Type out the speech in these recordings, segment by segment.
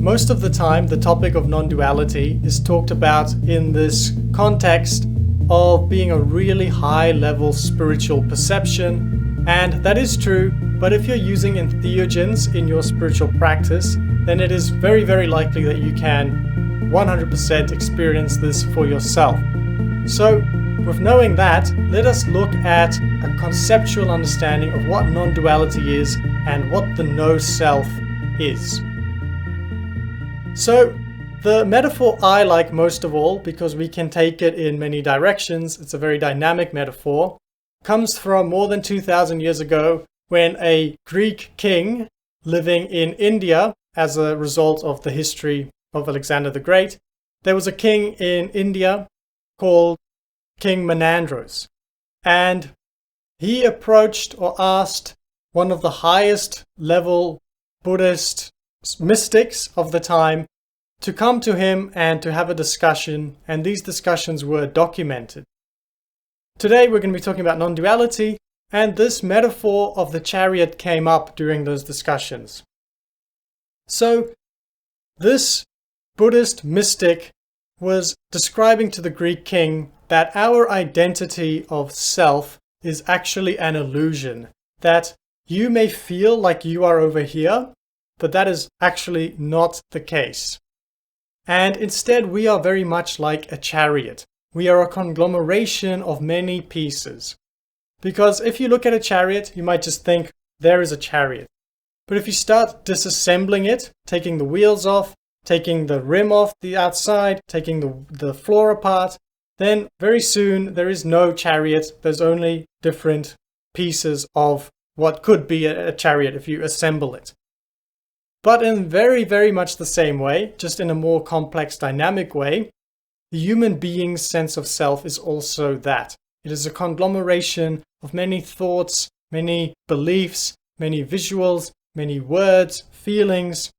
most of the time the topic of non-duality is talked about in this context of being a really high level spiritual perception, and that is true, but if you're using entheogens in your spiritual practice, then it is very, very likely that you can 100% experience this for yourself. So with knowing that, let us look at a conceptual understanding of what non-duality is and what the no-self is. So the metaphor I like most of all, because we can take it in many directions, it's a very dynamic metaphor, comes from more than 2,000 years ago when a Greek king living in India, as a result of the history of Alexander the Great, there was a king in India called King Menandros, and he approached or asked one of the highest level Buddhist mystics of the time to come to him and to have a discussion, and these discussions were documented. Today we're going to be talking about non-duality, and this metaphor of the chariot came up during those discussions. So this Buddhist mystic was describing to the Greek king that our identity of self is actually an illusion, that you may feel like you are over here, but that is actually not the case. And instead, we are very much like a chariot. We are a conglomeration of many pieces. Because if you look at a chariot, you might just think, there is a chariot. But if you start disassembling it, taking the wheels off, taking the rim off the outside, taking the floor apart, then very soon there is no chariot. There's only different pieces of what could be a chariot if you assemble it. But in very, very much the same way, just in a more complex, dynamic way, the human being's sense of self is also that. It is a conglomeration of many thoughts, many beliefs, many visuals, many words, feelings,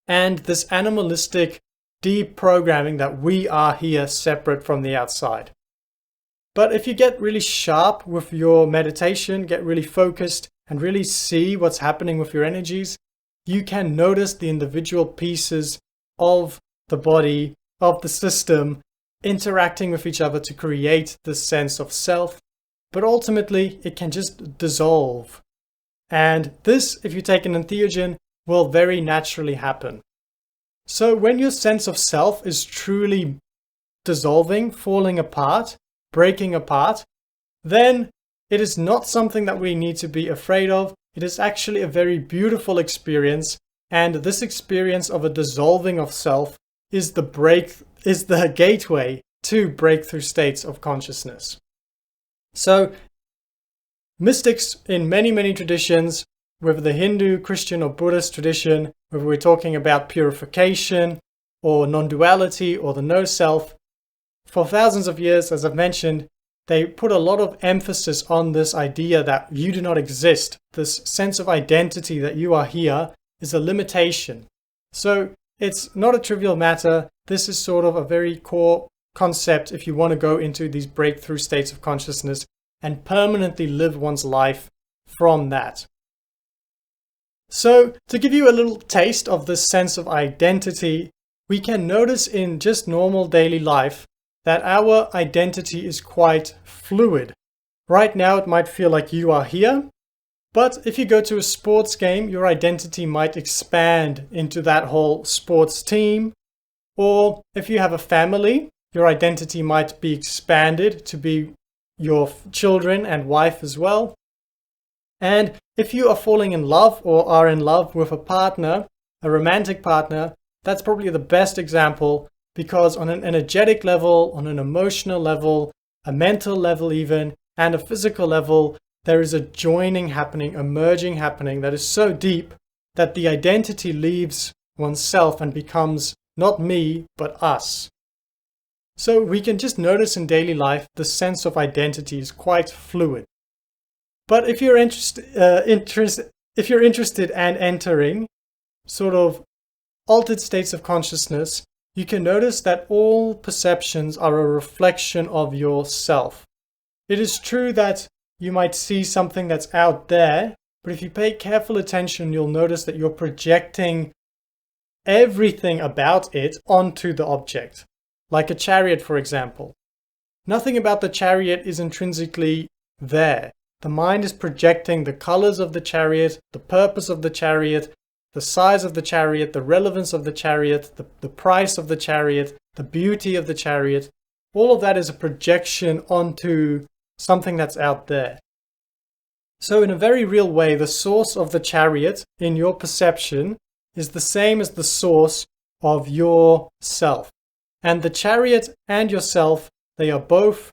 and this animalistic deep programming that we are here separate from the outside. But if you get really sharp with your meditation, get really focused and really see what's happening with your energies, you can notice the individual pieces of the body, of the system, interacting with each other to create this sense of self. But ultimately, it can just dissolve. And this, if you take an entheogen, will very naturally happen. So when your sense of self is truly dissolving, falling apart, breaking apart, then it is not something that we need to be afraid of. It is actually a very beautiful experience, and this experience of a dissolving of self is the gateway to breakthrough states of consciousness. So mystics in many, many traditions, whether the Hindu, Christian, or Buddhist tradition, whether we're talking about purification or non-duality or the no-self, for thousands of years, as I've mentioned, they put a lot of emphasis on this idea that you do not exist. This sense of identity that you are here is a limitation. So it's not a trivial matter. This is sort of a very core concept if you want to go into these breakthrough states of consciousness and permanently live one's life from that. So to give you a little taste of this sense of identity, we can notice in just normal daily life that our identity is quite fluid. Right now it might feel like you are here, but if you go to a sports game, your identity might expand into that whole sports team. Or if you have a family, your identity might be expanded to be your children and wife as well. And if you are falling in love or are in love with a partner, a romantic partner, that's probably the best example, because on an energetic level, on an emotional level, a mental level even, and a physical level, there is a joining happening, a merging happening that is so deep that the identity leaves oneself and becomes not me, but us. So we can just notice in daily life the sense of identity is quite fluid. But if you're interested and entering sort of altered states of consciousness, you can notice that all perceptions are a reflection of yourself. It is true that you might see something that's out there, but if you pay careful attention, you'll notice that you're projecting everything about it onto the object, like a chariot, for example. Nothing about the chariot is intrinsically there. The mind is projecting the colors of the chariot, the purpose of the chariot, the size of the chariot, the relevance of the chariot, the price of the chariot, the beauty of the chariot. All of that is a projection onto something that's out there. So in a very real way, the source of the chariot in your perception is the same as the source of your self. And the chariot and yourself, they are both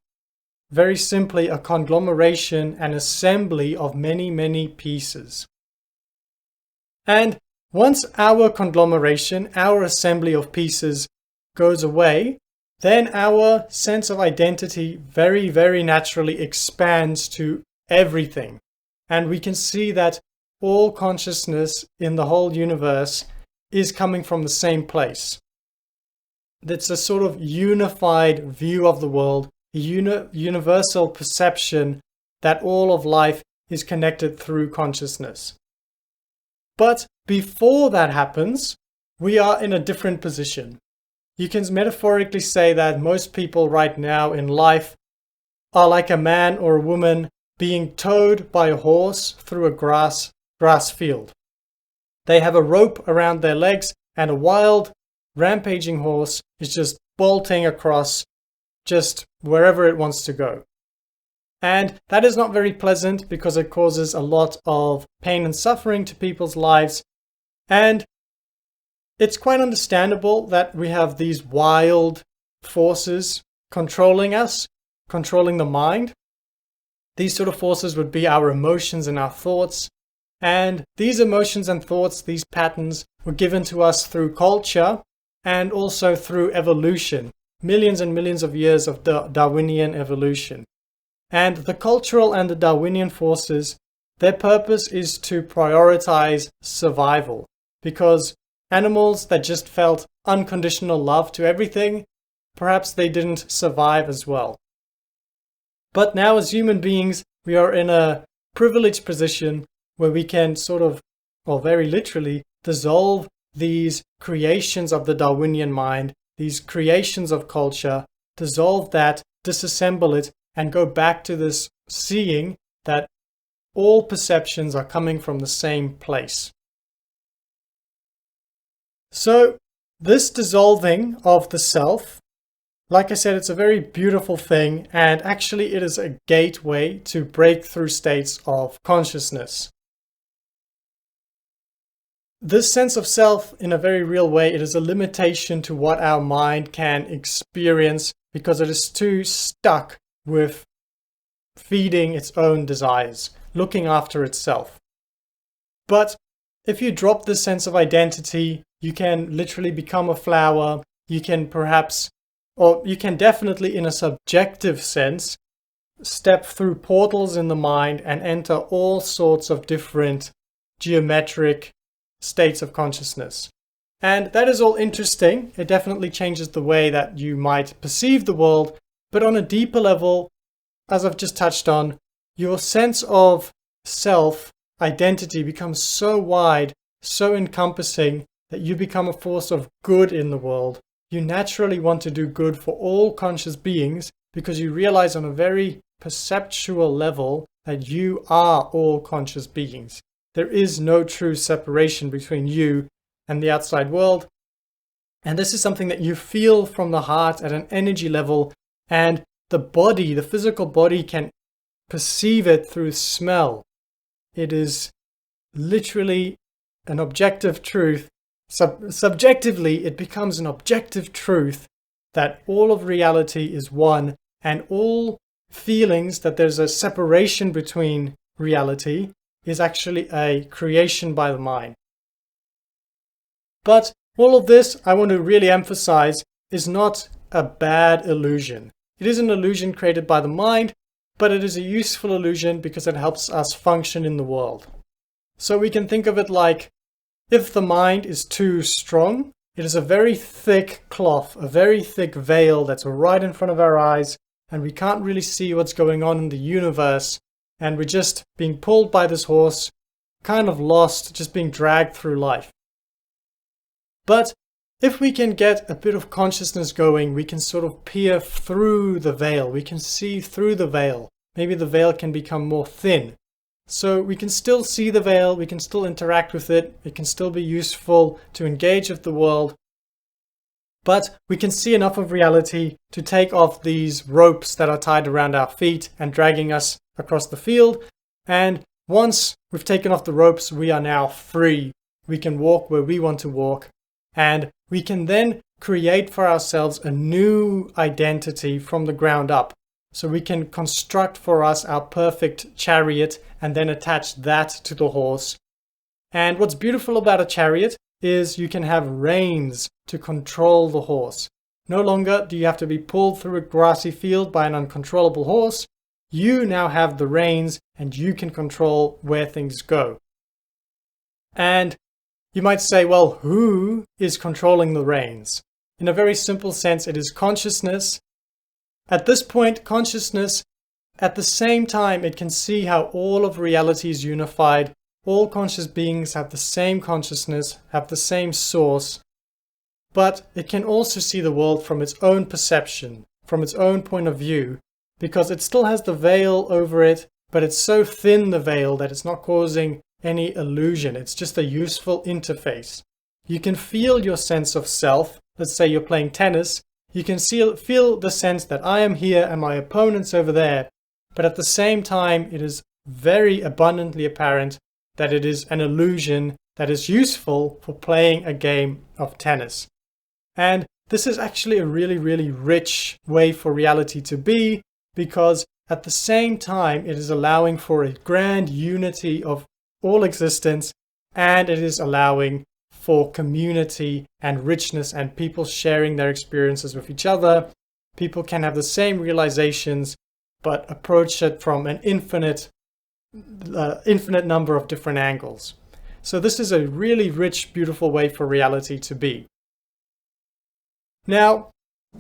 very simply a conglomeration and assembly of many, many pieces. And once our conglomeration, our assembly of pieces goes away, then our sense of identity very, very naturally expands to everything. And we can see that all consciousness in the whole universe is coming from the same place. It's a sort of unified view of the world, a universal perception that all of life is connected through consciousness. But before that happens, we are in a different position. You can metaphorically say that most people right now in life are like a man or a woman being towed by a horse through a grass field. They have a rope around their legs and a wild, rampaging horse is just bolting across just wherever it wants to go. And that is not very pleasant because it causes a lot of pain and suffering to people's lives. And it's quite understandable that we have these wild forces controlling us, controlling the mind. These sort of forces would be our emotions and our thoughts. And these emotions and thoughts, these patterns, were given to us through culture and also through evolution. Millions and millions of years of Darwinian evolution. And the cultural and the Darwinian forces, their purpose is to prioritize survival. Because animals that just felt unconditional love to everything, perhaps they didn't survive as well. But now as human beings, we are in a privileged position where we can sort of, or very literally, dissolve these creations of the Darwinian mind, these creations of culture, dissolve that, disassemble it, and go back to this seeing that all perceptions are coming from the same place. So this dissolving of the self, like I said, it's a very beautiful thing, and actually it is a gateway to breakthrough states of consciousness. This sense of self, in a very real way, it is a limitation to what our mind can experience because it is too stuck with feeding its own desires, looking after itself. But if you drop this sense of identity, you can literally become a flower. You can perhaps, or you can definitely in a subjective sense, step through portals in the mind and enter all sorts of different geometric states of consciousness. And that is all interesting. It definitely changes the way that you might perceive the world. But on a deeper level, as I've just touched on, your sense of self, identity becomes so wide, so encompassing that you become a force of good in the world. You naturally want to do good for all conscious beings because you realize on a very perceptual level that you are all conscious beings. There is no true separation between you and the outside world. And this is something that you feel from the heart at an energy level, and the body, the physical body, can perceive it through smell. It is literally an objective truth. Subjectively, it becomes an objective truth that all of reality is one, and all feelings that there's a separation between reality is actually a creation by the mind. But all of this, I want to really emphasize, is not a bad illusion. It is an illusion created by the mind, but it is a useful illusion because it helps us function in the world. So we can think of it like, if the mind is too strong, it is a very thick cloth, a very thick veil that's right in front of our eyes, and we can't really see what's going on in the universe, and we're just being pulled by this horse, kind of lost, just being dragged through life. But if we can get a bit of consciousness going, we can sort of peer through the veil. We can see through the veil. Maybe the veil can become more thin. So we can still see the veil, we can still interact with it, it can still be useful to engage with the world, but we can see enough of reality to take off these ropes that are tied around our feet and dragging us across the field. And once we've taken off the ropes, we are now free. We can walk where we want to walk, and we can then create for ourselves a new identity from the ground up. So we can construct for us our perfect chariot and then attach that to the horse. And what's beautiful about a chariot is you can have reins to control the horse. No longer do you have to be pulled through a grassy field by an uncontrollable horse. You now have the reins and you can control where things go. And you might say, well, who is controlling the reins? In a very simple sense, it is consciousness. At this point, consciousness, at the same time, it can see how all of reality is unified. All conscious beings have the same consciousness, have the same source, but it can also see the world from its own perception, from its own point of view, because it still has the veil over it, but it's so thin, the veil, that it's not causing any illusion. It's just a useful interface. You can feel your sense of self. Let's say you're playing tennis. You can feel the sense that I am here and my opponent's over there, but at the same time, it is very abundantly apparent that it is an illusion that is useful for playing a game of tennis. And this is actually a really, really rich way for reality to be, because at the same time, it is allowing for a grand unity of all existence, and it is allowing for community and richness and people sharing their experiences with each other. People can have the same realizations, but approach it from an infinite number of different angles. So this is a really rich, beautiful way for reality to be. Now,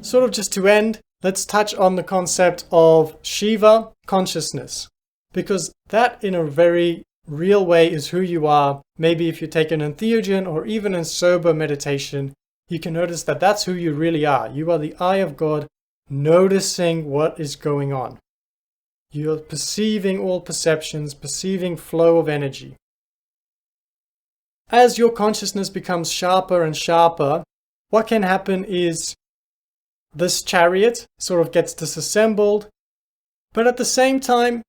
sort of just to end, let's touch on the concept of Shiva consciousness, because that in a very real way is who you are. Maybe if you take an entheogen or even in sober meditation, you can notice that that's who you really are. You are the eye of God, noticing what is going on. You're perceiving all perceptions, perceiving flow of energy. As your consciousness becomes sharper and sharper, what can happen is this chariot sort of gets disassembled, but at the same time,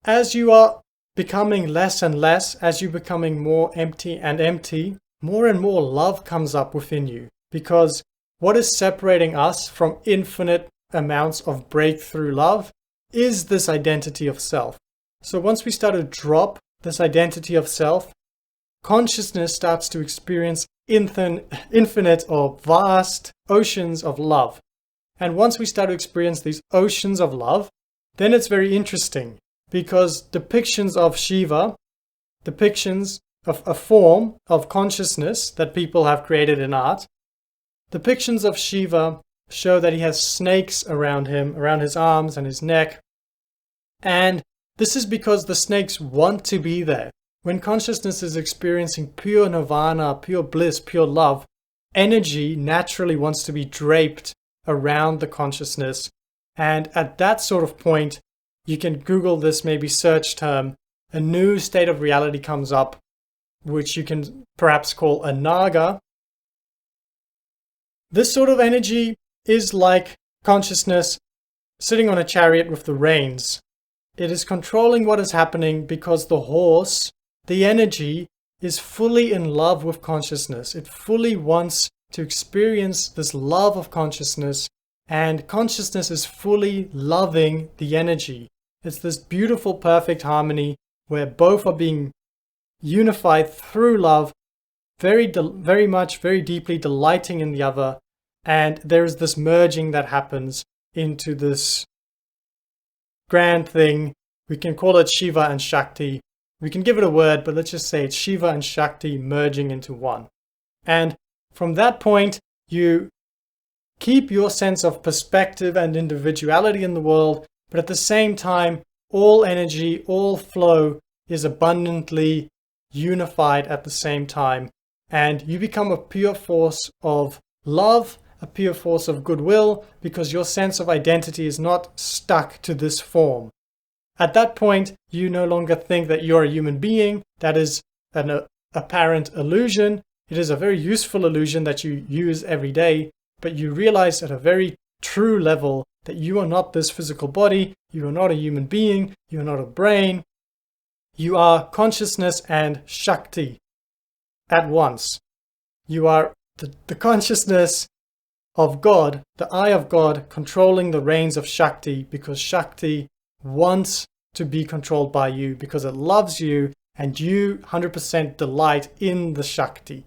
as you are becoming less and less, as you're becoming more empty and empty, more and more love comes up within you. Because what is separating us from infinite amounts of breakthrough love is this identity of self. So once we start to drop this identity of self, consciousness starts to experience infinite or vast oceans of love. And once we start to experience these oceans of love, then it's very interesting, because depictions of Shiva, depictions of a form of consciousness that people have created in art, depictions of Shiva show that he has snakes around him, around his arms and his neck. And this is because the snakes want to be there. When consciousness is experiencing pure nirvana, pure bliss, pure love, energy naturally wants to be draped around the consciousness. And at that sort of point, you can Google this, maybe search term, a new state of reality comes up, which you can perhaps call a naga. This sort of energy is like consciousness sitting on a chariot with the reins. It is controlling what is happening because the horse, the energy, is fully in love with consciousness. It fully wants to experience this love of consciousness, and consciousness is fully loving the energy. It's this beautiful, perfect harmony where both are being unified through love, very deeply delighting in the other, and there is this merging that happens into this grand thing. We can call it Shiva and Shakti. We can give it a word, but let's just say it's Shiva and Shakti merging into one. And from that point, you keep your sense of perspective and individuality in the world, but at the same time, all energy, all flow is abundantly unified at the same time. and you become a pure force of love, a pure force of goodwill, because your sense of identity is not stuck to this form. At that point, you no longer think that you're a human being. That is an apparent illusion. It is a very useful illusion that you use every day, but you realize at a very true level that you are not this physical body, you are not a human being, you are not a brain. You are consciousness and Shakti at once. You are the consciousness of God, the eye of God, controlling the reins of Shakti, because Shakti wants to be controlled by you, because it loves you and you 100% delight in the Shakti.